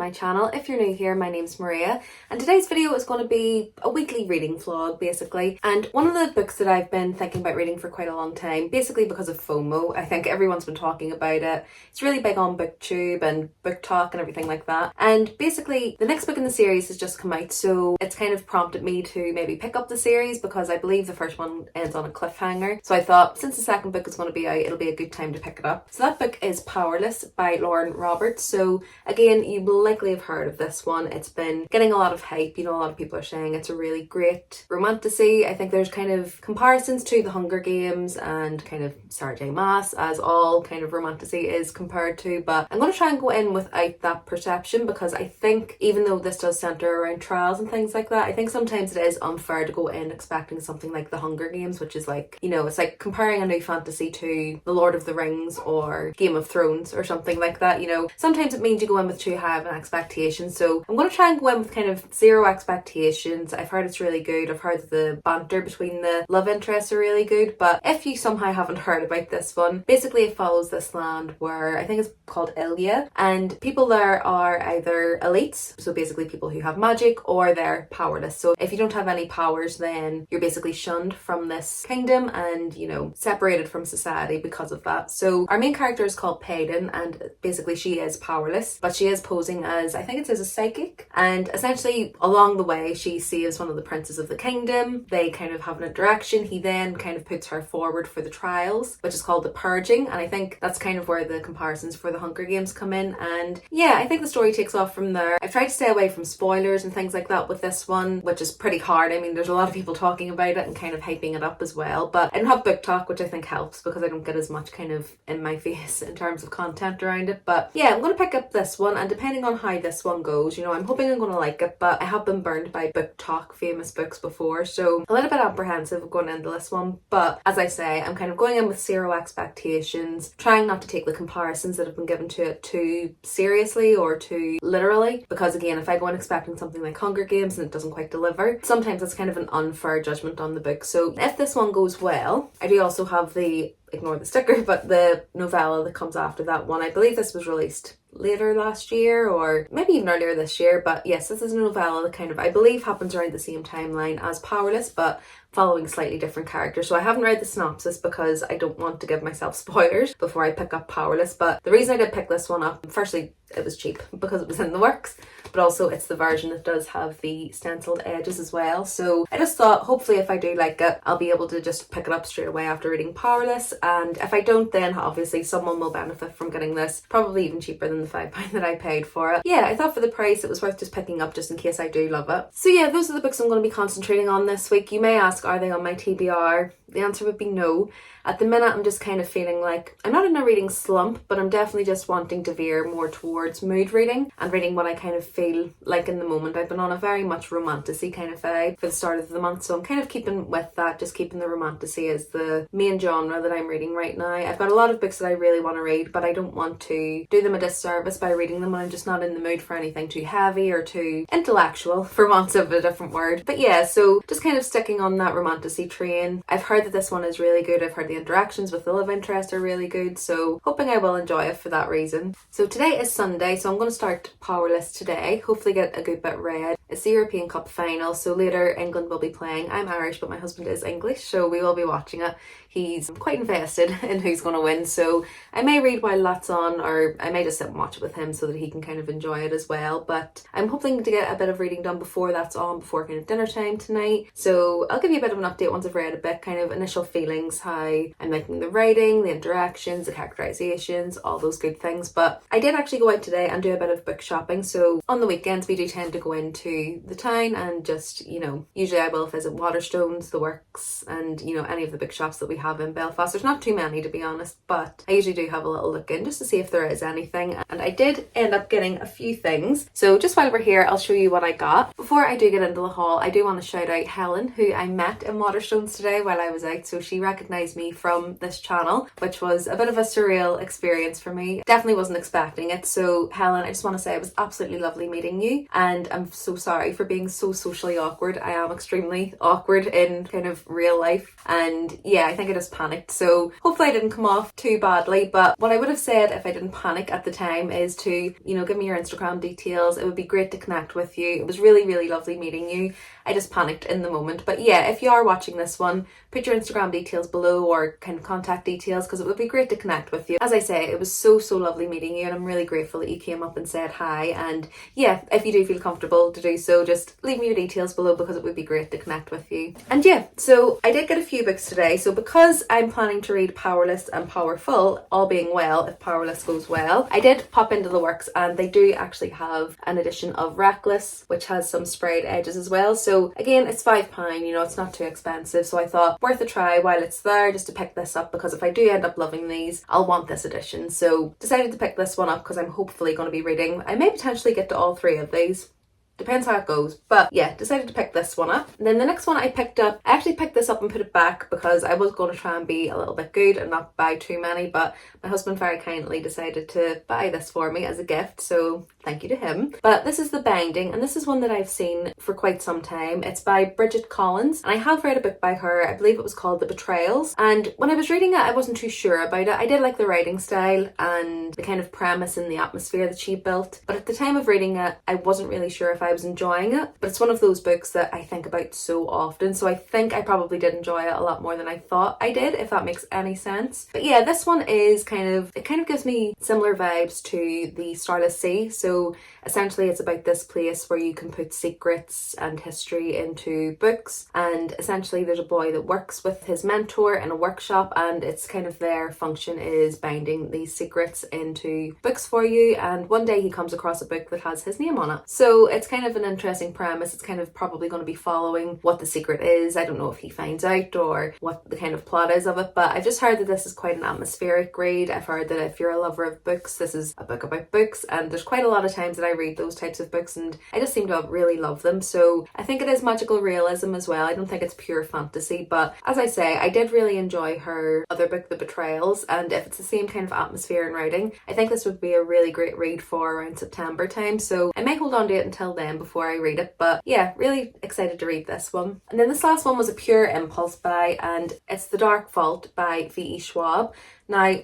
my channel. If you're new here, my name's Maria, and today's video is going to be a weekly reading vlog basically. And one of the books that I've been thinking about reading for quite a long time, basically because of FOMO. I think everyone's been talking about it. It's really big on BookTube and BookTok and everything like that. And basically the next book in the series has just come out, so it's kind of prompted me to maybe pick up the series because I believe the first one ends on a cliffhanger. So I thought since the second book is going to be out, it'll be a good time to pick it up. So that book is Powerless by Lauren Roberts. So again, you will likely have heard of this one. It's been getting a lot of hype. You know, a lot of people are saying it's a really great romantasy. I think there's kind of comparisons to The Hunger Games and kind of Sarah J Maas, as all kind of romantasy is compared to, but I'm going to try and go in without that perception, because I think even though this does centre around trials and things like that, I think sometimes it is unfair to go in expecting something like The Hunger Games, which is like, you know, it's like comparing a new fantasy to The Lord of the Rings or Game of Thrones or something like that. You know, sometimes it means you go in with too high of an expectation. So I'm going to try and go in with kind of zero expectations. I've heard it's really good. I've heard that the banter between the love interests are really good. But if you somehow haven't heard about this one, basically it follows this land where I think it's called Ilya, and people there are either elites, so basically people who have magic, or they're powerless. So if you don't have any powers, then you're basically shunned from this kingdom and, you know, separated from society because of that. So our main character is called Payton, and basically she is powerless, but she is posing as, I think it says, a psychic. And essentially along the way she saves one of the princes of the kingdom. They kind of have an interaction. He then kind of puts her forward for the trials, which is called the purging, and I think that's kind of where the comparisons for The Hunger Games come in. And yeah, I think the story takes off from there. I've tried to stay away from spoilers and things like that with this one, which is pretty hard. I mean, there's a lot of people talking about it and kind of hyping it up as well, but I don't have BookTok, which I think helps because I don't get as much kind of in my face in terms of content around it. But yeah, I'm going to pick up this one, and depending on how this one goes, you know, I'm hoping I'm going to like it, but I have been burned by BookTok famous books before, so a little bit apprehensive going into this one. But as I say, I'm kind of going in with zero expectations, trying not to take the comparisons that have been given to it too seriously or too literally, because again, if I go in expecting something like Hunger Games and it doesn't quite deliver, sometimes it's kind of an unfair judgment on the book. So if this one goes well, I do also have the, ignore the sticker, but the novella that comes after that one. I believe this was released later last year or maybe even earlier this year, but yes, this is a novella that kind of, I believe, happens around the same timeline as Powerless, but following slightly different characters. So I haven't read the synopsis because I don't want to give myself spoilers before I pick up Powerless. But the reason I did pick this one up, firstly, it was cheap because it was in the works, but also it's the version that does have the stenciled edges as well. So I just thought, hopefully if I do like it, I'll be able to just pick it up straight away after reading Powerless. And if I don't, then obviously someone will benefit from getting this, probably even cheaper than the £5 that I paid for it. Yeah, I thought for the price it was worth just picking up just in case I do love it. So yeah, those are the books I'm going to be concentrating on this week. You may ask, are they on my TBR? The answer would be no. At the minute, I'm just kind of feeling like I'm not in a reading slump, but I'm definitely just wanting to veer more towards mood reading and reading what I kind of feel like in the moment. I've been on a very much romantasy kind of vibe for the start of the month, so I'm kind of keeping with that, just keeping the romantasy as the main genre that I'm reading right now. I've got a lot of books that I really want to read, but I don't want to do them a disservice by reading them when I'm just not in the mood for anything too heavy or too intellectual, for want of a different word. But yeah, so just kind of sticking on that romantasy train. I've heard that this one is really good. I've heard the interactions with the love interest are really good, so hoping I will enjoy it for that reason. So today is Sunday, so I'm going to start Powerless today, hopefully get a good bit read. It's the European Cup final, so later England will be playing. I'm Irish, but my husband is English, so we will be watching it. He's quite invested in who's going to win, so I may read while that's on, or I may just sit and watch it with him so that he can kind of enjoy it as well. But I'm hoping to get a bit of reading done before that's on, before kind of dinner time tonight. So I'll give you a bit of an update once I've read a bit, kind of initial feelings, how I'm liking the writing, the interactions, the characterizations, all those good things. But I did actually go out today and do a bit of book shopping. So on the weekends we do tend to go into the town and just, you know, usually I will visit Waterstones, The Works, and, you know, any of the big shops that we have in Belfast. There's not too many, to be honest, but I usually do have a little look in just to see if there is anything, and I did end up getting a few things. So just while we're here, I'll show you what I got. Before I do get into the haul, I do want to shout out Helen, who I met met in Waterstones today while I was out, so she recognised me from this channel, which was a bit of a surreal experience for me. Definitely wasn't expecting it. So Helen, I just want to say it was absolutely lovely meeting you, and I'm so sorry for being so socially awkward. I am extremely awkward in kind of real life, and yeah, I think I just panicked. So hopefully I didn't come off too badly, but what I would have said if I didn't panic at the time is to, you know, give me your Instagram details. It would be great to connect with you. It was really, really lovely meeting you. I just panicked in the moment. But yeah, if you are watching this one, put your Instagram details below or kind of contact details, because it would be great to connect with you. As I say, it was so lovely meeting you, and I'm really grateful that you came up and said hi. And yeah, if you do feel comfortable to do so, just leave me your details below, because it would be great to connect with you. And yeah, so I did get a few books today. So because I'm planning to read Powerless and Powerful, all being well, if Powerless goes well, I did pop into the works, and they do actually have an edition of Reckless, which has some sprayed edges as well. So again, it's £5, you know, it's not too expensive. So I thought worth a try while it's there, just to pick this up, because if I do end up loving these, I'll want this edition. So decided to pick this one up because I'm hopefully going to be reading. I may potentially get to all three of these. Depends how it goes. But yeah, decided to pick this one up. And then the next one I picked up, I actually picked this up and put it back because I was going to try and be a little bit good and not buy too many, but my husband very kindly decided to buy this for me as a gift, so thank you to him. But this is The Binding, and this is one that I've seen for quite some time. It's by Bridget Collins, and I have read a book by her. I believe it was called The Betrayals, and when I was reading it, I wasn't too sure about it. I did like the writing style and the kind of premise and the atmosphere that she built, but at the time of reading it, I wasn't really sure if I was enjoying it. But it's one of those books that I think about so often, so I think I probably did enjoy it a lot more than I thought I did, if that makes any sense. But yeah, this one is it kind of gives me similar vibes to The Starless Sea. So essentially it's about this place where you can put secrets and history into books, and essentially there's a boy that works with his mentor in a workshop, and it's kind of their function is binding these secrets into books for you, and one day he comes across a book that has his name on it. So it's kind of an interesting premise. It's kind of probably going to be following what the secret is. I don't know if he finds out or what the kind of plot is of it, but I've just heard that this is quite an atmospheric read. I've heard that if you're a lover of books, this is a book about books, and there's quite a lot of times that I read those types of books and I just seem to really love them. So I think it is magical realism as well. I don't think it's pure fantasy, but as I say, I did really enjoy her other book, The Betrayals, and if it's the same kind of atmosphere and writing, I think this would be a really great read for around September time. So I may hold on to it until then before I read it, but yeah, really excited to read this one. And then this last one was a pure impulse buy, and it's The Dark Vault by V.E. Schwab. Now,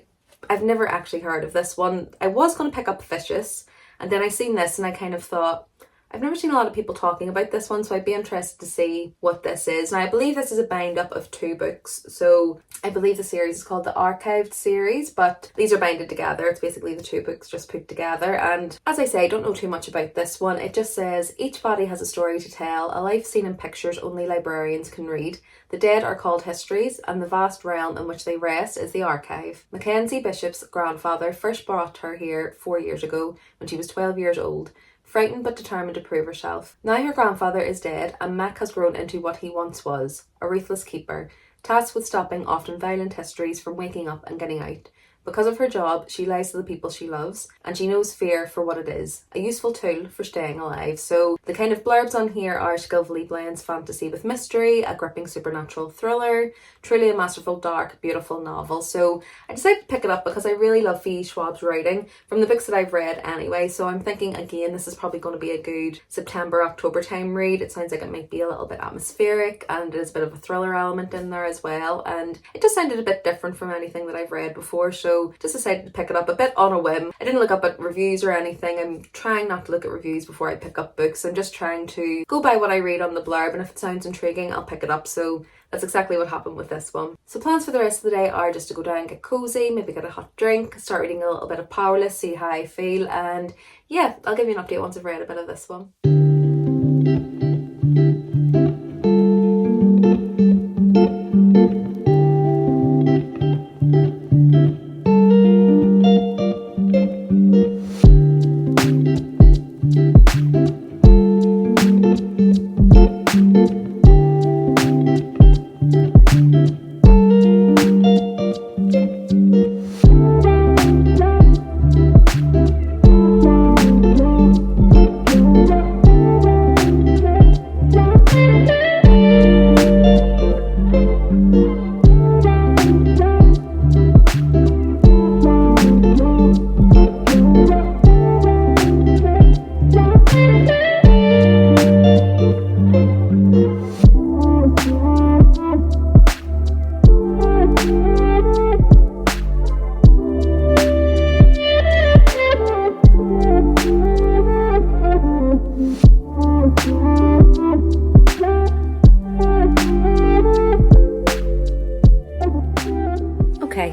I've never actually heard of this one. I was going to pick up Vicious, and then I seen this and I kind of thought, I've never seen a lot of people talking about this one, so I'd be interested to see what this is. Now, I believe this is a bind up of 2 books, so I believe the series is called the Archived series, but these are binded together. It's basically the 2 books just put together, and as I say, I don't know too much about this one. It just says, each body has a story to tell, a life seen in pictures only librarians can read. The dead are called histories, and the vast realm in which they rest is the archive. Mackenzie Bishop's grandfather first brought her here 4 years ago, when she was 12 years old. Frightened but determined to prove herself. Now her grandfather is dead, and Mac has grown into what he once was, a ruthless keeper, tasked with stopping often violent histories from waking up and getting out. Because of her job, she lies to the people she loves, and she knows fear for what it is, a useful tool for staying alive. So the kind of blurbs on here are skillfully blends fantasy with mystery, a gripping supernatural thriller, truly a masterful, dark, beautiful novel. So I decided to pick it up because I really love V. Schwab's writing from the books that I've read anyway. So I'm thinking, again, this is probably going to be a good September, October time read. It sounds like it might be a little bit atmospheric, and there's a bit of a thriller element in there as well. And it just sounded a bit different from anything that I've read before. So just decided to pick it up a bit on a whim. I didn't look up at reviews or anything. I'm trying not to look at reviews before I pick up books. I'm just trying to go by what I read on the blurb, and if it sounds intriguing, I'll pick it up. So that's exactly what happened with this one. So plans for the rest of the day are just to go down, get cozy, maybe get a hot drink, start reading a little bit of Powerless, see how I feel, and yeah, I'll give you an update once I've read a bit of this one.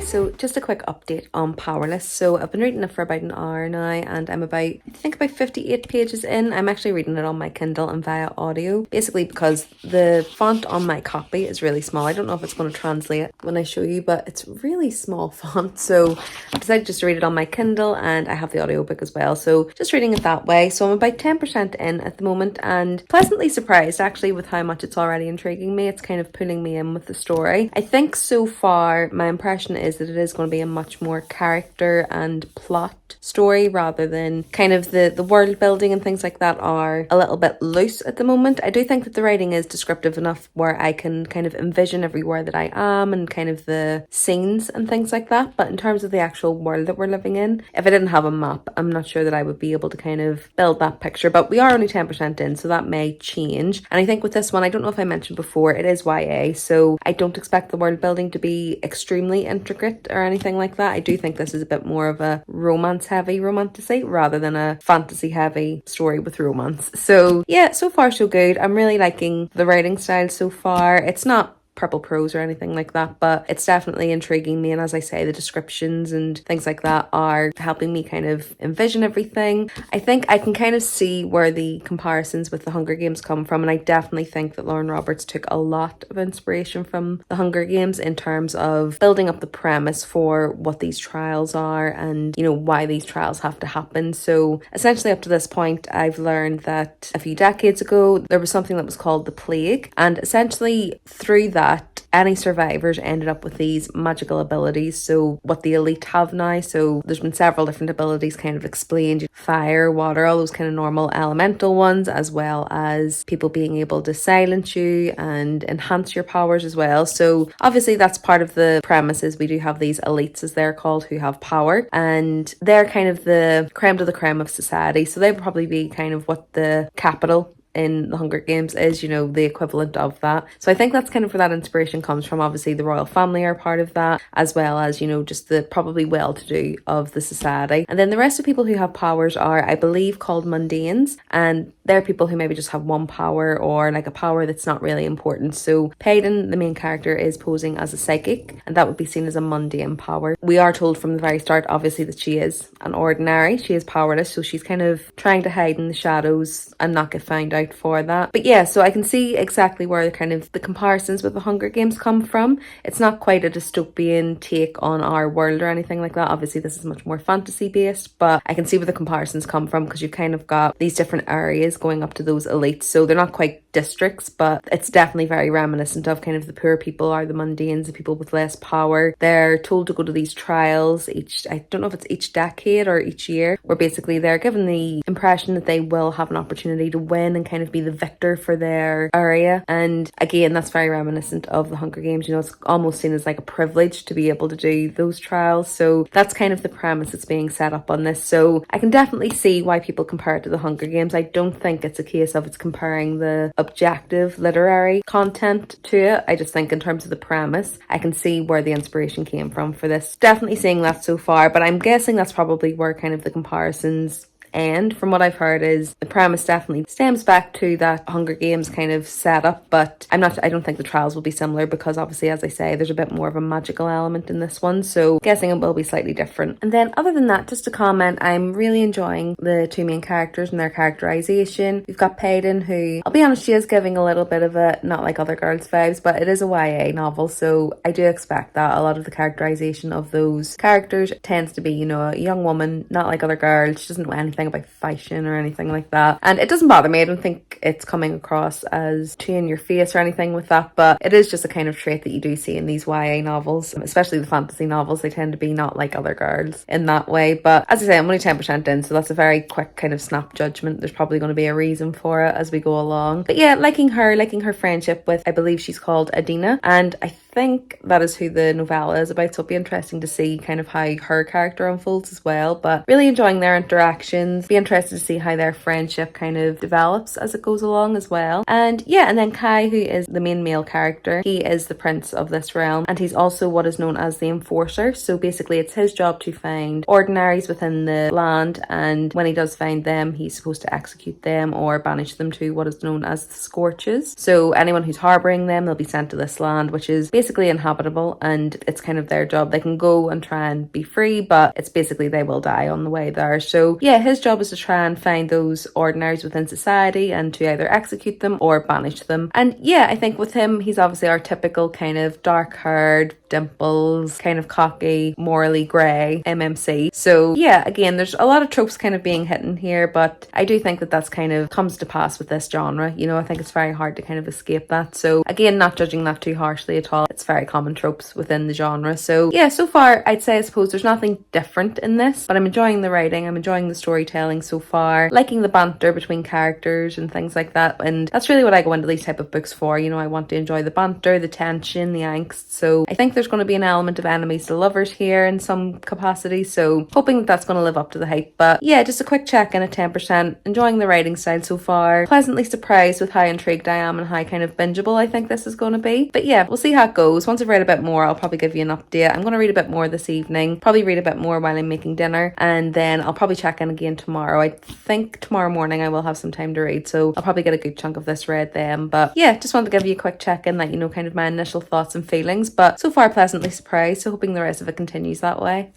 so just a quick update on Powerless. So I've been reading it for about an hour now, and I'm I think about 58 pages in. I'm actually reading it on my Kindle and via audio, basically because the font on my copy is really small. I don't know if it's going to translate when I show you, but it's really small font. So I decided just to read it on my Kindle, and I have the audiobook as well. So just reading it that way. So I'm about 10% in at the moment, and pleasantly surprised actually with how much it's already intriguing me. It's kind of pulling me in with the story. I think so far my impression is that it is going to be a much more character and plot story rather than kind of the world building and things like that are a little bit loose at the moment. I do think that the writing is descriptive enough where I can kind of envision everywhere that I am and kind of the scenes and things like that. But in terms of the actual world that we're living in, if I didn't have a map, I'm not sure that I would be able to kind of build that picture. But we are only 10% in, so that may change. And I think with this one, I don't know if I mentioned before, it is YA, so I don't expect the world building to be extremely intricate or anything like that. I do think this is a bit more of a romance heavy romantasy rather than a fantasy heavy story with romance. So yeah, so far so good. I'm really liking the writing style so far. It's not purple prose or anything like that, but it's definitely intriguing me, and as I say, the descriptions and things like that are helping me kind of envision everything. I think I can kind of see where the comparisons with the Hunger Games come from, and I definitely think that Lauren Roberts took a lot of inspiration from the Hunger Games in terms of building up the premise for what these trials are and, you know, why these trials have to happen. So essentially up to this point, I've learned that a few decades ago there was something that was called the plague, and essentially through that any survivors ended up with these magical abilities, so what the elite have now. So there's been several different abilities kind of explained: fire, water, all those kind of normal elemental ones, as well as people being able to silence you and enhance your powers as well. So obviously that's part of the premises. We do have these elites, as they're called, who have power, and they're kind of the creme de la creme of society. So they would probably be kind of what the capital in the Hunger Games is, you know, the equivalent of that. So I think that's kind of where that inspiration comes from. Obviously the royal family are part of that, as well as, you know, just the probably well-to-do of the society. And then the rest of people who have powers are, I believe, called mundanes, and they're people who maybe just have one power or like a power that's not really important. So Payton, the main character, is posing as a psychic, and that would be seen as a mundane power. We are told from the very start, obviously, that she is an ordinary. She is powerless, so she's kind of trying to hide in the shadows and not get found out for that. But yeah, so I can see exactly where kind of the comparisons with the Hunger Games come from. It's not quite a dystopian take on our world or anything like that. Obviously this is much more fantasy based, but I can see where the comparisons come from because you've kind of got these different areas going up to those elites. So they're not quite districts, but it's definitely very reminiscent of kind of the poor people are the mundanes, the people with less power. They're told to go to these trials each, I don't know if it's each decade or each year, where basically they're given the impression that they will have an opportunity to win and kind of be the victor for their area. And again, that's very reminiscent of the Hunger Games. You know, it's almost seen as like a privilege to be able to do those trials. So that's kind of the premise that's being set up on this. So I can definitely see why people compare it to the Hunger Games. I don't think it's a case of it's comparing the objective literary content to it. I just think in terms of the premise, I can see where the inspiration came from for this. Definitely seeing that so far, but I'm guessing that's probably where kind of the comparisons end. From what I've heard is the premise definitely stems back to that Hunger Games kind of setup, but I don't think the trials will be similar because obviously, as I say, there's a bit more of a magical element in this one, so guessing it will be slightly different. And then other than that, just to comment, I'm really enjoying the two main characters and their characterization. We've got Payton, who, I'll be honest, she is giving a little bit of a not like other girls vibes, but it is a YA novel, so I do expect that a lot of the characterization of those characters tends to be, you know, a young woman, not like other girls. She doesn't know anything about fashion or anything like that, and it doesn't bother me. I don't think it's coming across as too in your face or anything with that, but it is just a kind of trait that you do see in these YA novels, especially the fantasy novels. They tend to be not like other girls in that way. But as I say, I'm only 10% in, so that's a very quick kind of snap judgment. There's probably going to be a reason for it as we go along. But yeah, liking her friendship with, I believe she's called Adina, and I think that is who the novella is about, so it'll be interesting to see kind of how her character unfolds as well. But really enjoying their interactions, be interested to see how their friendship kind of develops as it goes along as well. And yeah, and then Kai, who is the main male character, he is the prince of this realm, and he's also what is known as the enforcer. So basically it's his job to find ordinaries within the land, and when he does find them, he's supposed to execute them or banish them to what is known as the scorches. So anyone who's harboring them, they'll be sent to this land, which is basically inhabitable, and it's kind of their job. They can go and try and be free, but it's basically they will die on the way there. So yeah, his job is to try and find those ordinaries within society and to either execute them or banish them. And yeah, I think with him, he's obviously our typical kind of dark-haired, dimples, kind of cocky, morally grey MMC. So yeah, again, there's a lot of tropes kind of being hidden here, but I do think that that's kind of comes to pass with this genre. You know, I think it's very hard to kind of escape that. So again, not judging that too harshly at all. It's very common tropes within the genre. So yeah, so far I'd say, I suppose there's nothing different in this, but I'm enjoying the writing, I'm enjoying the storytelling so far, liking the banter between characters and things like that. And that's really what I go into these type of books for. You know, I want to enjoy the banter, the tension, the angst. So I think there's going to be an element of enemies to lovers here in some capacity, so hoping that that's going to live up to the hype. But yeah, just a quick check in at 10%. Enjoying the writing style so far, pleasantly surprised with how intrigued I am and how kind of bingeable I think this is going to be. But yeah, we'll see how it goes. Once I've read a bit more, I'll probably give you an update. I'm going to read a bit more this evening, probably read a bit more while I'm making dinner, and then I'll probably check in again tomorrow. I think tomorrow morning I will have some time to read, so I'll probably get a good chunk of this read then. But yeah, just wanted to give you a quick check in, let you know kind of my initial thoughts and feelings, but so far pleasantly surprised, so hoping the rest of it continues that way.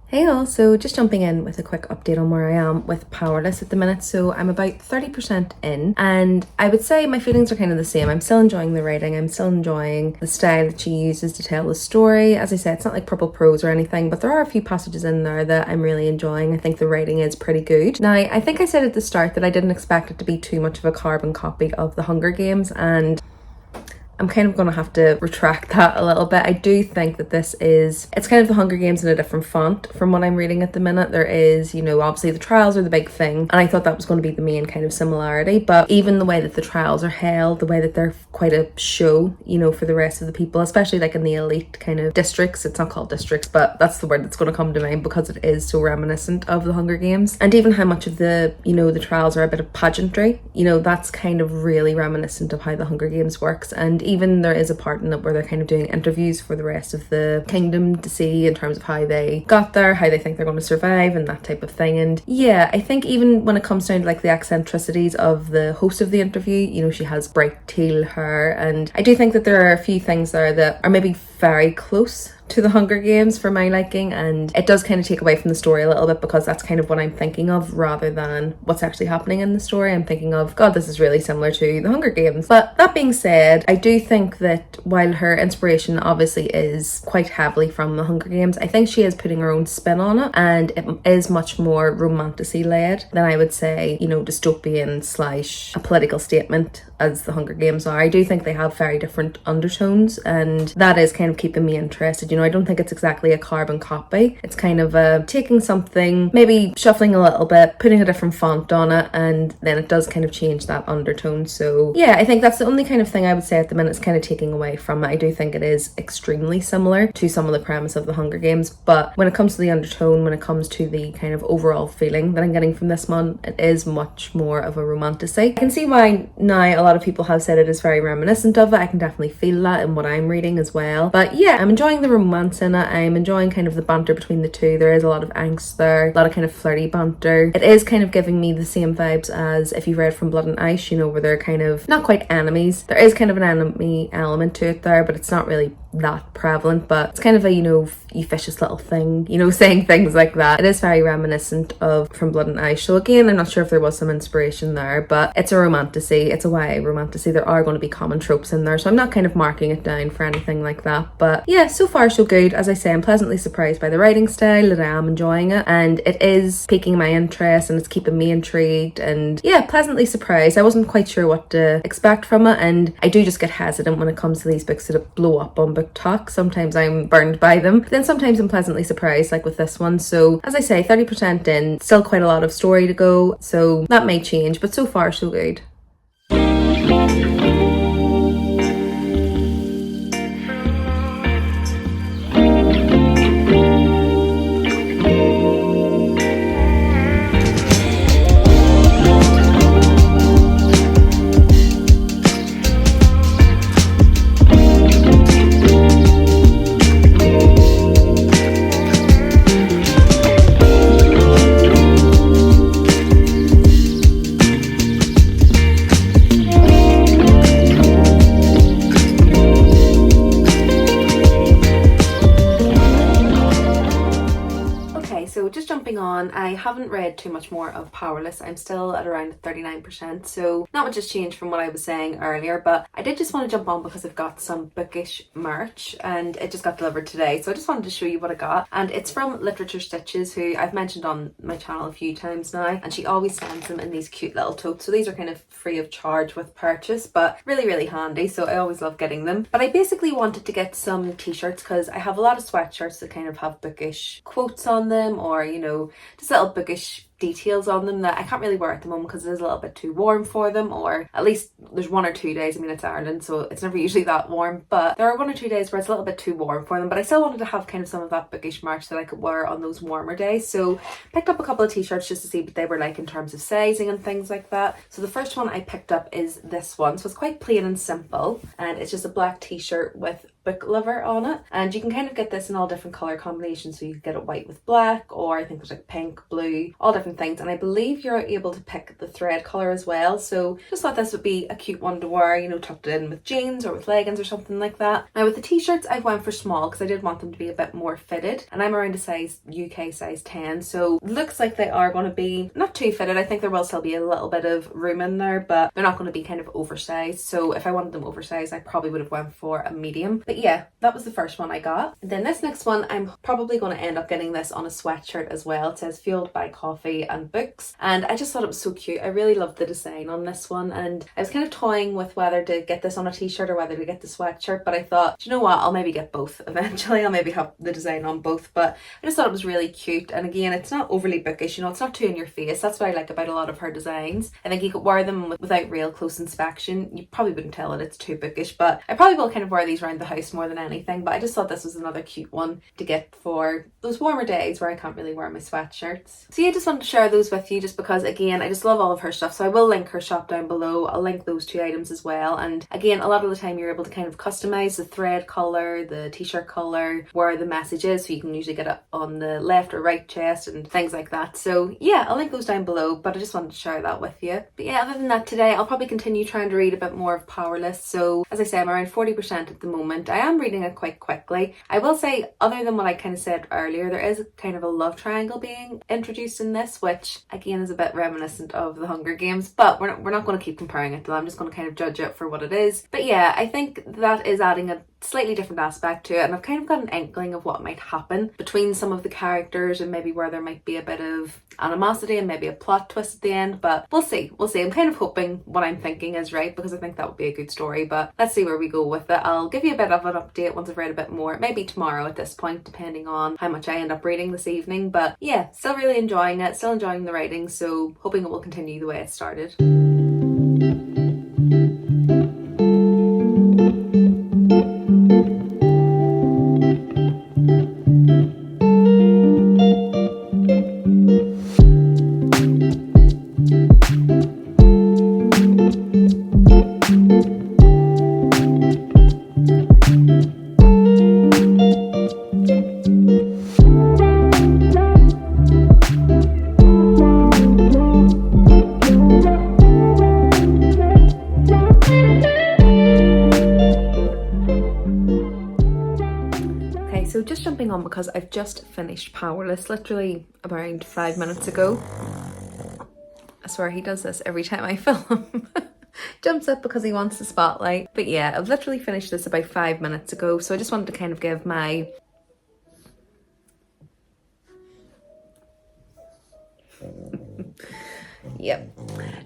Hey all, so just jumping in with a quick update on where I am with Powerless at the minute. So I'm about 30% in, and I would say my feelings are kind of the same. I'm still enjoying the writing, I'm still enjoying the style that she uses to tell the story. As I said, it's not like purple prose or anything, but there are a few passages in there that I'm really enjoying. I think the writing is pretty good. Now, I think I said at the start that I didn't expect it to be too much of a carbon copy of The Hunger Games, and I'm kind of going to have to retract that a little bit. I do think that it's kind of The Hunger Games in a different font from what I'm reading at the minute. There is, you know, obviously the trials are the big thing, and I thought that was going to be the main kind of similarity, but even the way that the trials are held, the way that they're quite a show, you know, for the rest of the people, especially like in the elite kind of districts. It's not called districts, but that's the word that's going to come to mind because it is so reminiscent of The Hunger Games. And even how much of the, you know, the trials are a bit of pageantry, you know, that's kind of really reminiscent of how The Hunger Games works. And even there is a part in it where they're kind of doing interviews for the rest of the kingdom to see in terms of how they got there, how they think they're going to survive and that type of thing. And yeah, I think even when it comes down to like the eccentricities of the host of the interview, you know, she has bright teal hair, and I do think that there are a few things there that are maybe very close to The Hunger Games for my liking, and it does kind of take away from the story a little bit because that's kind of what I'm thinking of rather than what's actually happening in the story. I'm thinking of, God, this is really similar to The Hunger Games. But that being said, I do think that while her inspiration obviously is quite heavily from The Hunger Games, I think she is putting her own spin on it, and it is much more romantasy led than I would say, you know, dystopian / a political statement as The Hunger Games are. I do think they have very different undertones, and that is kind of keeping me interested. You know, I don't think it's exactly a carbon copy. It's kind of taking something, maybe shuffling a little bit, putting a different font on it, and then it does kind of change that undertone. So yeah, I think that's the only kind of thing I would say at the minute is kind of taking away from it. I do think it is extremely similar to some of the premise of The Hunger Games, but when it comes to the undertone, when it comes to the kind of overall feeling that I'm getting from this one, it is much more of a romantasy. I can see why now a lot of people have said it is very reminiscent of it. I can definitely feel that in what I'm reading as well. But yeah, I'm enjoying the romance in it. I'm enjoying kind of the banter between the two. There is a lot of angst there, a lot of kind of flirty banter. It is kind of giving me the same vibes as if you've read From Blood and Ice, you know, where they're kind of not quite enemies. There is kind of an enemy element to it there, but it's not really that prevalent, but it's kind of a, you know, you vicious little thing, you know, saying things like that. It is very reminiscent of From Blood and Ice. So again, I'm not sure if there was some inspiration there, but it's a romantasy. It's a YA romantasy. There are going to be common tropes in there, so I'm not kind of marking it down for anything like that. But yeah, so far so good. As I say, I'm pleasantly surprised by the writing style, that I am enjoying it, and it is piquing my interest and it's keeping me intrigued, and yeah, pleasantly surprised. I wasn't quite sure what to expect from it, and I do just get hesitant when it comes to these books that blow up on BookTok. Sometimes I'm burned by them, but then sometimes I'm pleasantly surprised, like with this one. So as I say, 30% in, still quite a lot of story to go, so that may change, but so far so good. on, I haven't read too much more of Powerless. I'm still at around 39%, so not much has changed from what I was saying earlier, but I did just want to jump on because I've got some bookish merch and it just got delivered today, so I just wanted to show you what I got. And it's from Literature Stitches, who I've mentioned on my channel a few times now, and she always sends them in these cute little totes. So these are kind of free of charge with purchase, but really handy, so I always love getting them. But I basically wanted to get some t-shirts because I have a lot of sweatshirts that kind of have bookish quotes on them, or you know, just little bookish details on them that I can't really wear at the moment because it is a little bit too warm for them, or at least there's 1 or 2 days. I mean, it's Ireland, so it's never usually that warm, but there are 1 or 2 days where it's a little bit too warm for them. But I still wanted to have kind of some of that bookish merch that I could wear on those warmer days, so picked up a couple of t-shirts just to see what they were like in terms of sizing and things like that. So the first one I picked up is this one. So it's quite plain and simple, and it's just a black t-shirt with book lover on it, and you can kind of get this in all different color combinations. So you can get it white with black, or I think there's like pink, blue, all different things, and I believe you're able to pick the thread color as well. So just thought this would be a cute one to wear, you know, tucked in with jeans or with leggings or something like that. Now with the t-shirts, I went for small because I did want them to be a bit more fitted, and I'm around a size UK size 10, so looks like they are going to be not too fitted. I think there will still be a little bit of room in there, but they're not going to be kind of oversized. So if I wanted them oversized, I probably would have went for a medium. But yeah, that was the first one I got. And then this next one, I'm probably going to end up getting this on a sweatshirt as well. It says fueled by coffee and books, and I just thought it was so cute. I really loved the design on this one, and I was kind of toying with whether to get this on a t-shirt or whether to get the sweatshirt, but I thought, do you know what, I'll maybe get both eventually. I'll maybe have the design on both, but I just thought it was really cute. And again, it's not overly bookish, you know, it's not too in your face. That's what I like about a lot of her designs. I think you could wear them without real close inspection. You probably wouldn't tell that it's too bookish, but I probably will kind of wear these around the house more than anything. But I just thought this was another cute one to get for those warmer days where I can't really wear my sweatshirts. So yeah, I just wanted to share those with you just because, again, I just love all of her stuff. So I will link her shop down below. I'll link those 2 items as well. And again, a lot of the time you're able to kind of customize the thread color, the t-shirt color, where the message is. So you can usually get it on the left or right chest and things like that. So yeah, I'll link those down below, but I just wanted to share that with you. But yeah, other than that, today I'll probably continue trying to read a bit more of Powerless. So as I say, I'm around 40% at the moment. I am reading it quite quickly. I will say, other than what I kind of said earlier, there is kind of a love triangle being introduced in this, which again is a bit reminiscent of the Hunger Games, but we're not going to keep comparing it to them. I'm just going to kind of judge it for what it is. But yeah, I think that is adding a slightly different aspect to it, and I've kind of got an inkling of what might happen between some of the characters, and maybe where there might be a bit of animosity and maybe a plot twist at the end, but we'll see. I'm kind of hoping what I'm thinking is right, because I think that would be a good story, but let's see where we go with it. I'll give you a bit of an update once I've read a bit more, maybe tomorrow at this point, depending on how much I end up reading this evening. But yeah, still really enjoying it, still enjoying the writing, so hoping it will continue the way it started. So just jumping on because I've just finished Powerless literally around 5 minutes ago. I swear he does this every time I film. Jumps up because he wants the spotlight. But yeah, I've literally finished this about 5 minutes ago, so I just wanted to kind of give my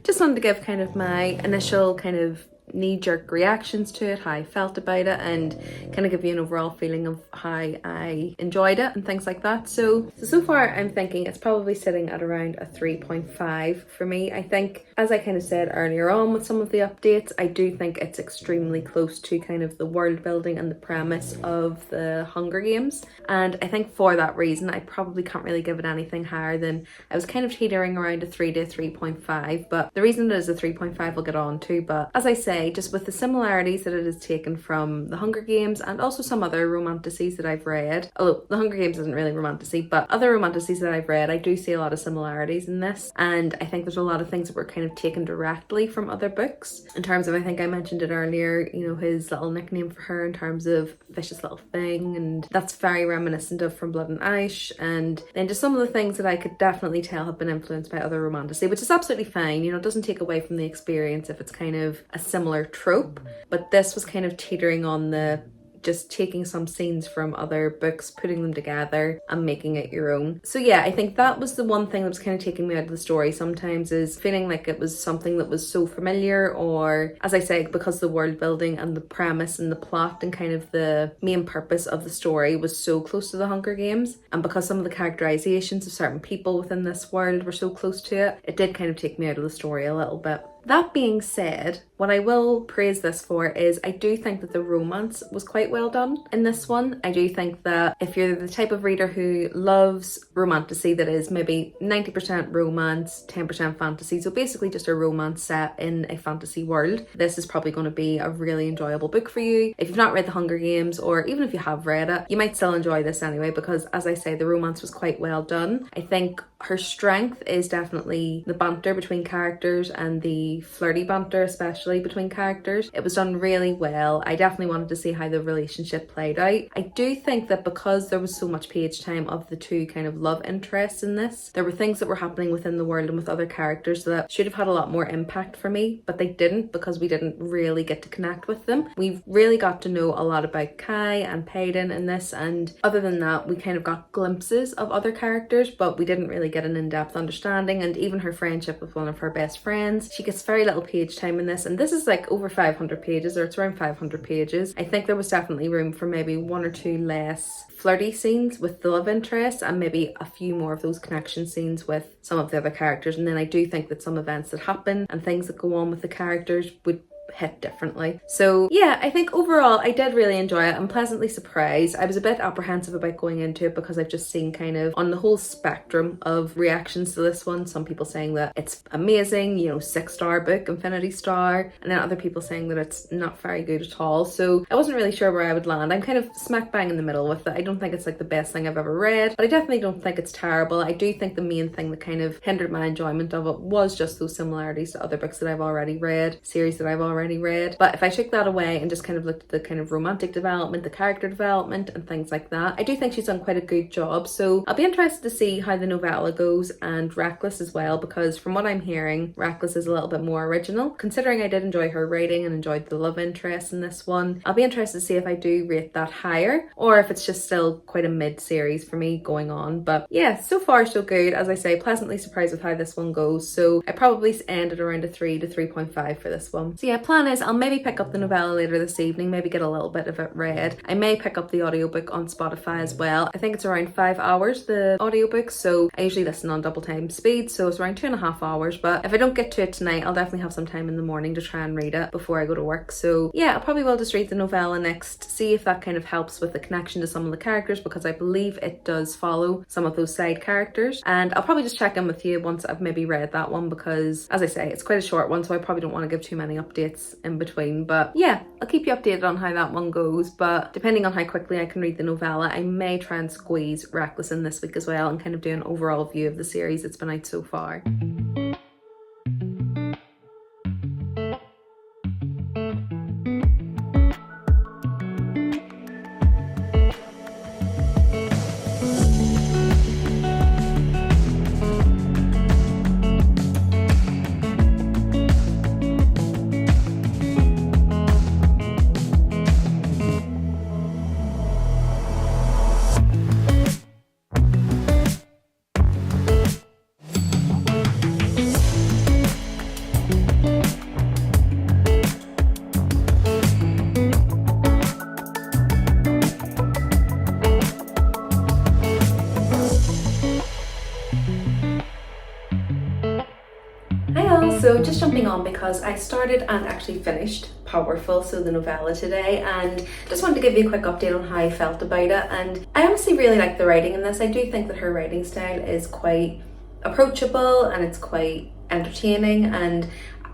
just wanted to give kind of my initial kind of knee-jerk reactions to it, how I felt about it, and kind of give you an overall feeling of how I enjoyed it and things like that. So far I'm thinking it's probably sitting at around a 3.5 for me. I think, as I kind of said earlier on with some of the updates, I do think it's extremely close to kind of the world building and the premise of the Hunger Games, and I think for that reason I probably can't really give it anything higher than, I was kind of teetering around a 3 to 3.5, but the reason it is a 3.5 we'll get on to. But as I say, say, just with the similarities that it is taken from The Hunger Games and also some other romanticies that I've read, although The Hunger Games isn't really romantasy, but other romanticies that I've read, I do see a lot of similarities in this, and I think there's a lot of things that were kind of taken directly from other books. In terms of, I think I mentioned it earlier, you know, his little nickname for her in terms of vicious little thing, and that's very reminiscent of From Blood and Ice, and then just some of the things that I could definitely tell have been influenced by other romantasy, which is absolutely fine, you know, it doesn't take away from the experience if it's kind of a similar trope, but this was kind of teetering on the just taking some scenes from other books, putting them together and making it your own. So yeah, I think that was the one thing that was kind of taking me out of the story sometimes, is feeling like it was something that was so familiar, or as I say, because the world building and the premise and the plot and kind of the main purpose of the story was so close to The Hunger Games, and because some of the characterizations of certain people within this world were so close to it, it did kind of take me out of the story a little bit. That being said, what I will praise this for is I do think that the romance was quite well done in this one. I do think that if you're the type of reader who loves romantasy that is maybe 90% romance, 10% fantasy, so basically just a romance set in a fantasy world, this is probably going to be a really enjoyable book for you. If you've not read The Hunger Games, or even if you have read it, you might still enjoy this anyway, because as I say, the romance was quite well done. I think her strength is definitely the banter between characters and the flirty banter, especially between characters. It was done really well. I definitely wanted to see how the relationship played out. I do think that because there was so much page time of the two kind of love interests in this, there were things that were happening within the world and with other characters that should have had a lot more impact for me, but they didn't, because we didn't really get to connect with them. We've really got to know a lot about Kai and Payton in this, and other than that, we kind of got glimpses of other characters, but we didn't really get an in-depth understanding. And even her friendship with one of her best friends, she gets very little page time in this, and this is like over 500 pages, or it's around 500 pages. I think there was definitely room for maybe one or two less flirty scenes with the love interest, and maybe a few more of those connection scenes with some of the other characters. And then I do think that some events that happen and things that go on with the characters would hit differently. So yeah, I think overall I did really enjoy it. I'm pleasantly surprised. I was a bit apprehensive about going into it because I've just seen kind of on the whole spectrum of reactions to this one, some people saying that it's amazing, you know, 6-star book, Infinity Star, and then other people saying that it's not very good at all. So I wasn't really sure where I would land. I'm kind of smack bang in the middle with it. I don't think it's like the best thing I've ever read, but I definitely don't think it's terrible. I do think the main thing that kind of hindered my enjoyment of it was just those similarities to other books that I've already read, series that I've already read. But if I took that away and just kind of looked at the kind of romantic development, the character development and things like that, I do think she's done quite a good job. So I'll be interested to see how the novella goes, and Reckless as well, because from what I'm hearing, Reckless is a little bit more original. Considering I did enjoy her writing and enjoyed the love interest in this one, I'll be interested to see if I do rate that higher, or if it's just still quite a mid-series for me going on. But yeah, so far so good. As I say, pleasantly surprised with how this one goes. So I probably ended around a 3 to 3.5 for this one. So yeah, plan is I'll maybe pick up the novella later this evening, maybe get a little bit of it read. I may pick up the audiobook on Spotify as well. I think it's around 5 hours, the audiobook, so I usually listen on double time speed, so it's around 2.5 hours. But if I don't get to it tonight, I'll definitely have some time in the morning to try and read it before I go to work. So yeah, I probably will just read the novella next, see if that kind of helps with the connection to some of the characters, because I believe it does follow some of those side characters. And I'll probably just check in with you once I've maybe read that one, because as I say, it's quite a short one, so I probably don't want to give too many updates in between. But yeah, I'll keep you updated on how that one goes. But depending on how quickly I can read the novella, I may try and squeeze Reckless in this week as well and kind of do an overall view of the series that's been out so far. So just jumping on, because I started and actually finished Powerful, so the novella today, and just wanted to give you a quick update on how I felt about it. And I honestly really like the writing in this. I do think that her writing style is quite approachable and it's quite entertaining, and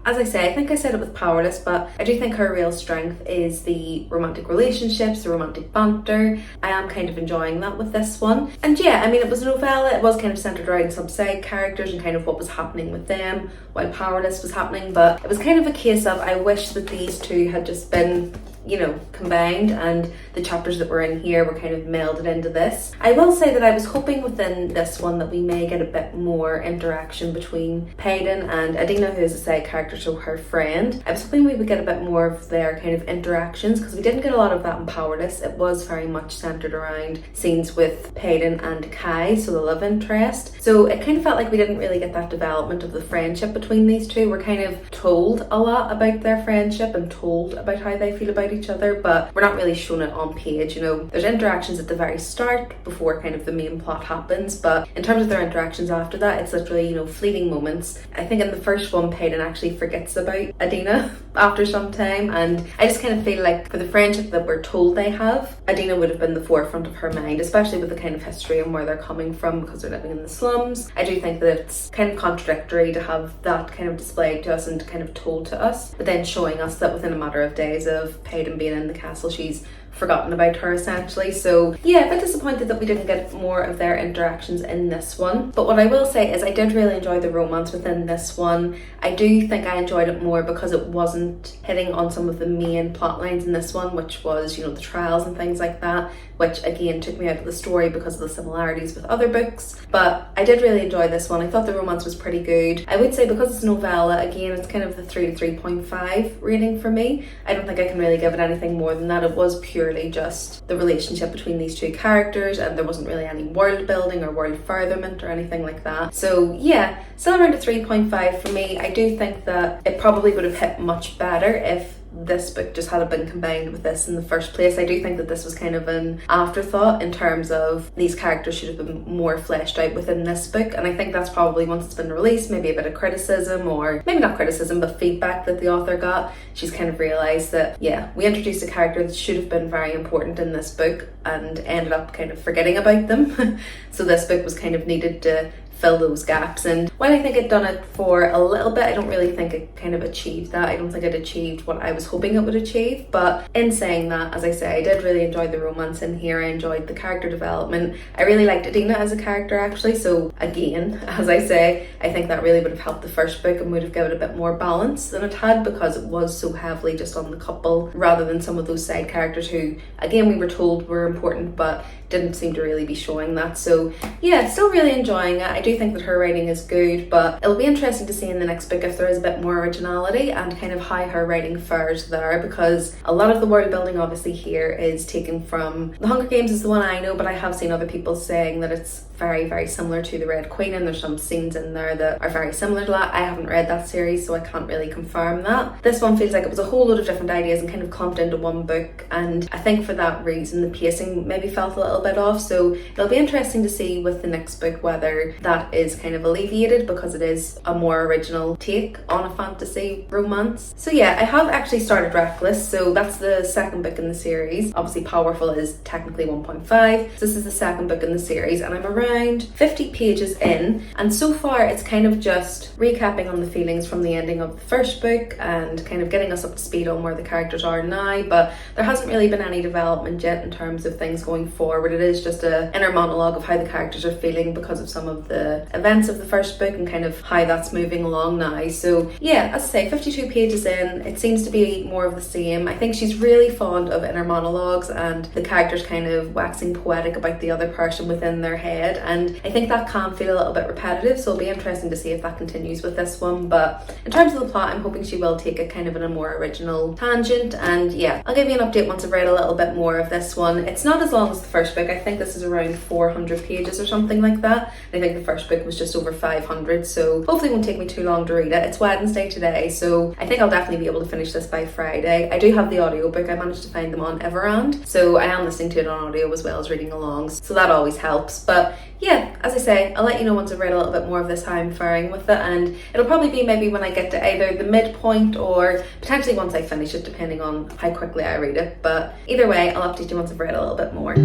As I say, I think I said it with Powerless, but I do think her real strength is the romantic relationships, the romantic banter. I am kind of enjoying that with this one. And yeah, I mean, it was a novella. It was kind of centered around some side characters and kind of what was happening with them while Powerless was happening. But it was kind of a case of, I wish that these two had just been, you know, combined, and the chapters that were in here were kind of melded into this. I will say that I was hoping within this one that we may get a bit more interaction between Peyton and Adina, who is a side character, so her friend. I was hoping we would get a bit more of their kind of interactions, because we didn't get a lot of that in Powerless. It was very much centered around scenes with Peyton and Kai, so the love interest. So it kind of felt like we didn't really get that development of the friendship between these two. We're kind of told a lot about their friendship and told about how they feel about each other, but we're not really shown it on page. You know, there's interactions at the very start before kind of the main plot happens, but in terms of their interactions after that, it's literally, you know, fleeting moments. I think in the first one, Peyton actually forgets about Adina after some time, and I just kind of feel like for the friendship that we're told they have, Adina would have been the forefront of her mind, especially with the kind of history and where they're coming from, because they're living in the slums. I do think that it's kind of contradictory to have that kind of displayed to us and kind of told to us, but then showing us that within a matter of days of Peyton being in the castle, she's forgotten about her essentially. So yeah, a bit disappointed that we didn't get more of their interactions in this one. But what I will say is I did really enjoy the romance within this one. I do think I enjoyed it more because it wasn't hitting on some of the main plot lines in this one, which was, you know, the trials and things like that, which again took me out of the story because of the similarities with other books. But I did really enjoy this one. I thought the romance was pretty good. I would say because it's a novella, again, it's kind of the 3 to 3.5 rating for me. I don't think I can really give it anything more than that. It was purely just the relationship between these two characters, and there wasn't really any world building or world furtherment or anything like that. So yeah, still around a 3.5 for me. I do think that it probably would have hit much better if this book just had been combined with this in the first place. I do think that this was kind of an afterthought in terms of these characters should have been more fleshed out within this book, and I think that's probably, once it's been released, maybe a bit of criticism, or maybe not criticism but feedback that the author got. She's kind of realised that, yeah, we introduced a character that should have been very important in this book and ended up kind of forgetting about them. So this book was kind of needed to fill those gaps, and while I think it done it for a little bit, I don't really think it kind of achieved that. I don't think it achieved what I was hoping it would achieve. But in saying that, as I say, I did really enjoy the romance in here. I enjoyed the character development. I really liked Adina as a character actually, so again, as I say, I think that really would have helped the first book and would have given it a bit more balance than it had, because it was so heavily just on the couple rather than some of those side characters who, again, we were told were important but didn't seem to really be showing that. So yeah, still really enjoying it. I do think that her writing is good, but it'll be interesting to see in the next book if there is a bit more originality and kind of how her writing fares there, because a lot of the world building obviously here is taken from The Hunger Games is the one I know, but I have seen other people saying that it's very, very similar to The Red Queen, and there's some scenes in there that are very similar to that. I haven't read that series, so I can't really confirm that. This one feels like it was a whole load of different ideas and kind of clumped into one book, and I think for that reason the pacing maybe felt a little bit off. So it'll be interesting to see with the next book whether that is kind of alleviated, because it is a more original take on a fantasy romance. So yeah, I have actually started Reckless, so that's the second book in the series. Obviously Powerful is technically 1.5, so this is the second book in the series, and I'm around 50 pages in, and so far it's kind of just recapping on the feelings from the ending of the first book and kind of getting us up to speed on where the characters are now, but there hasn't really been any development yet in terms of things going forward. It is just an inner monologue of how the characters are feeling because of some of the events of the first book and kind of how that's moving along now. So yeah, as I say, 52 pages in, it seems to be more of the same. I think she's really fond of inner monologues and the characters kind of waxing poetic about the other person within their head, and I think that can feel a little bit repetitive, so it'll be interesting to see if that continues with this one. But in terms of the plot, I'm hoping she will take it kind of in a more original tangent, and yeah, I'll give you an update once I've read a little bit more of this one. It's not as long as the first book. I think this is around 400 pages or something like that. I think the first book was just over 500, so hopefully it won't take me too long to read it. It's Wednesday today, so I think I'll definitely be able to finish this by Friday. I do have the audiobook. I managed to find them on Everand, so I am listening to it on audio as well as reading along, so that always helps. But yeah, as I say, I'll let you know once I've read a little bit more of this how I'm faring with it, and it'll probably be maybe when I get to either the midpoint or potentially once I finish it, depending on how quickly I read it. But either way, I'll update you once I've read a little bit more.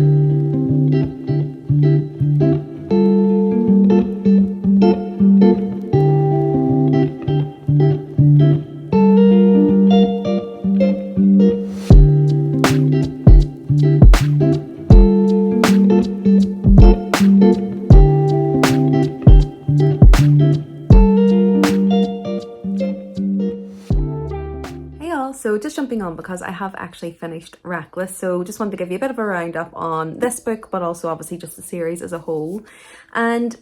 jumping on because I have actually finished Reckless, so just wanted to give you a bit of a roundup on this book, but also obviously just the series as a whole. And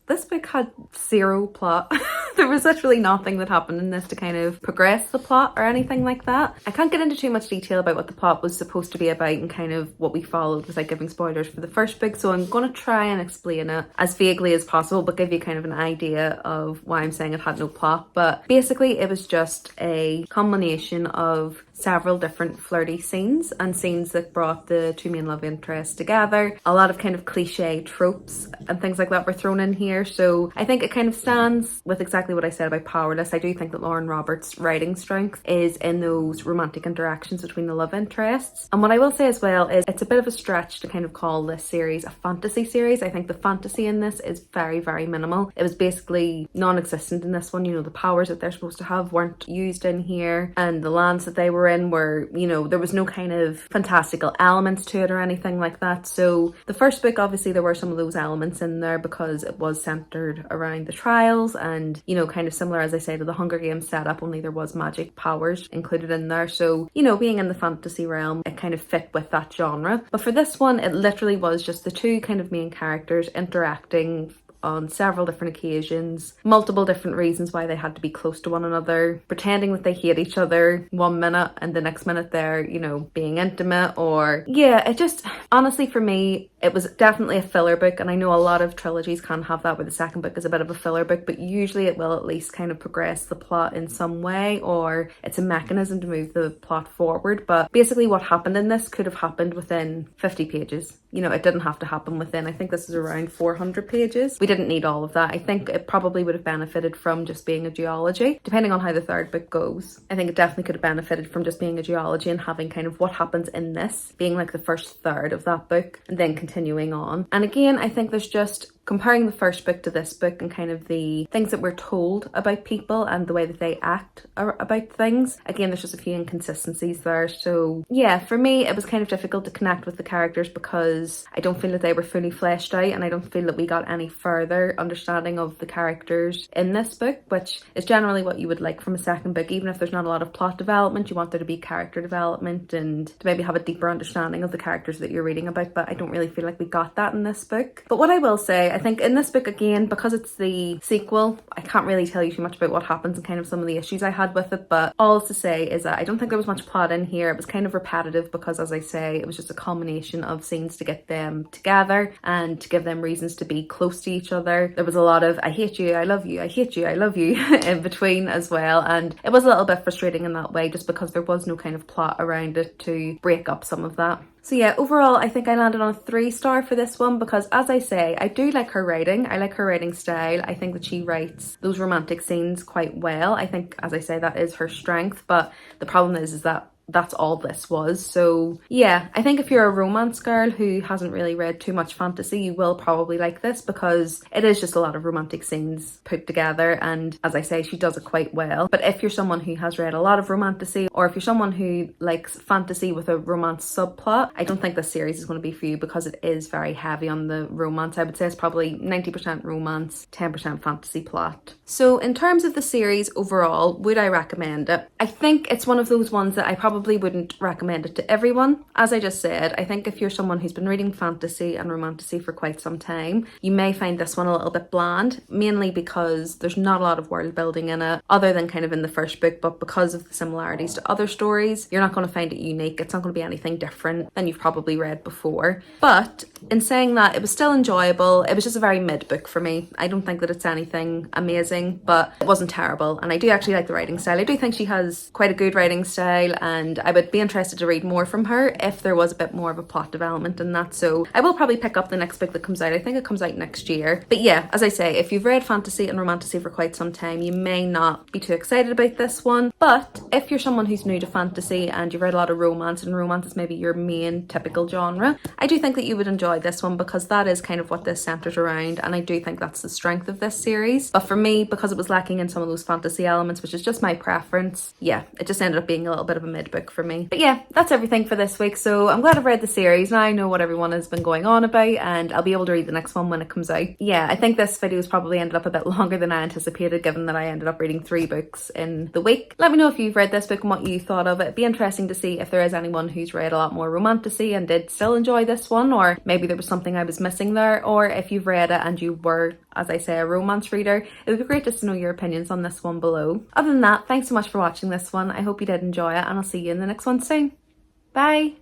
this book had zero plot. There was literally nothing that happened in this to kind of progress the plot or anything like that. I can't get into too much detail about what the plot was supposed to be about and kind of what we followed without giving spoilers for the first book, so I'm going to try and explain it as vaguely as possible but give you kind of an idea of why I'm saying it had no plot. But basically it was just a combination of several different flirty scenes and scenes that brought the two main love interests together. A lot of kind of cliche tropes and things like that were thrown in here, so I think it kind of stands with exactly what I said about Powerless. I do think that Lauren Roberts' writing strength is in those romantic interactions between the love interests. And what I will say as well is it's a bit of a stretch to kind of call this series a fantasy series. I think the fantasy in this is very, very minimal. It was basically non-existent in this one. You know, the powers that they're supposed to have weren't used in here, and the lands that they were in were, you know, there was no kind of fantastical elements to it or anything like that. So the first book, obviously there were some of those elements in there because it was centered around the trials and, you know, kind of similar, as I say, to the Hunger Games setup, only there was magic powers included in there. So, you know, being in the fantasy realm, it kind of fit with that genre. But for this one, it literally was just the two kind of main characters interacting on several different occasions, multiple different reasons why they had to be close to one another, pretending that they hate each other one minute and the next minute they're, you know, being intimate. Or yeah, it just, honestly for me, it was definitely a filler book. And I know a lot of trilogies can have that where the second book is a bit of a filler book, but usually it will at least kind of progress the plot in some way, or it's a mechanism to move the plot forward. But basically what happened in this could have happened within 50 pages. You know, it didn't have to happen within, I think this is around 400 pages. We didn't need all of that. I think it probably would have benefited from just being a duology, depending on how the third book goes. I think it definitely could have benefited from just being a duology and having kind of what happens in this being like the first third of that book and then continuing on. And again, I think there's just comparing the first book to this book and kind of the things that we're told about people and the way that they act about things. Again, there's just a few inconsistencies there. So yeah, for me, it was kind of difficult to connect with the characters because I don't feel that they were fully fleshed out, and I don't feel that we got any further understanding of the characters in this book, which is generally what you would like from a second book. Even if there's not a lot of plot development, you want there to be character development and to maybe have a deeper understanding of the characters that you're reading about, but I don't really feel like we got that in this book. But what I will say, I think in this book, again, because it's the sequel, I can't really tell you too much about what happens and kind of some of the issues I had with it, but all to say is that I don't think there was much plot in here. It was kind of repetitive because, as I say, it was just a combination of scenes to get them together and to give them reasons to be close to each other. There was a lot of I hate you, I love you, I hate you, I love you in between as well, and it was a little bit frustrating in that way just because there was no kind of plot around it to break up some of that. So yeah, overall, I think I landed on a 3-star for this one because, as I say, I do like her writing. I like her writing style. I think that she writes those romantic scenes quite well. I think, as I say, that is her strength, but the problem is that that's all this was. So yeah, I think if you're a romance girl who hasn't really read too much fantasy, you will probably like this because it is just a lot of romantic scenes put together, and as I say, she does it quite well. But if you're someone who has read a lot of romantasy, or if you're someone who likes fantasy with a romance subplot, I don't think this series is going to be for you because it is very heavy on the romance. I would say it's probably 90% romance, 10% fantasy plot. So in terms of the series overall, would I recommend it? I think it's one of those ones that I probably wouldn't recommend it to everyone. As I just said, I think if you're someone who's been reading fantasy and romantasy for quite some time, you may find this one a little bit bland, mainly because there's not a lot of world building in it, other than kind of in the first book, but because of the similarities to other stories, you're not going to find it unique. It's not going to be anything different than you've probably read before. But in saying that, it was still enjoyable. It was just a very mid book for me. I don't think that it's anything amazing, but it wasn't terrible. And I do actually like the writing style. I do think she has quite a good writing style, and I would be interested to read more from her if there was a bit more of a plot development in that. So I will probably pick up the next book that comes out. I think it comes out next year. But yeah, as I say, if you've read fantasy and romantasy for quite some time, you may not be too excited about this one. But if you're someone who's new to fantasy and you've read a lot of romance, and romance is maybe your main typical genre, I do think that you would enjoy this one because that is kind of what this centers around, and I do think that's the strength of this series. But for me, because it was lacking in some of those fantasy elements, which is just my preference, yeah, it just ended up being a little bit of a mid book book for me. But yeah, that's everything for this week. So I'm glad I've read the series. Now I know what everyone has been going on about, and I'll be able to read the next one when it comes out. Yeah, I think this video's probably ended up a bit longer than I anticipated, given that I ended up reading 3 books in the week. Let me know if you've read this book and what you thought of it. It'd be interesting to see if there is anyone who's read a lot more romantasy and did still enjoy this one, or maybe there was something I was missing there, or if you've read it and you were, as I say, a romance reader. It would be great just to know your opinions on this one below. Other than that, thanks so much for watching this one. I hope you did enjoy it, and I'll see you in the next one soon. Bye!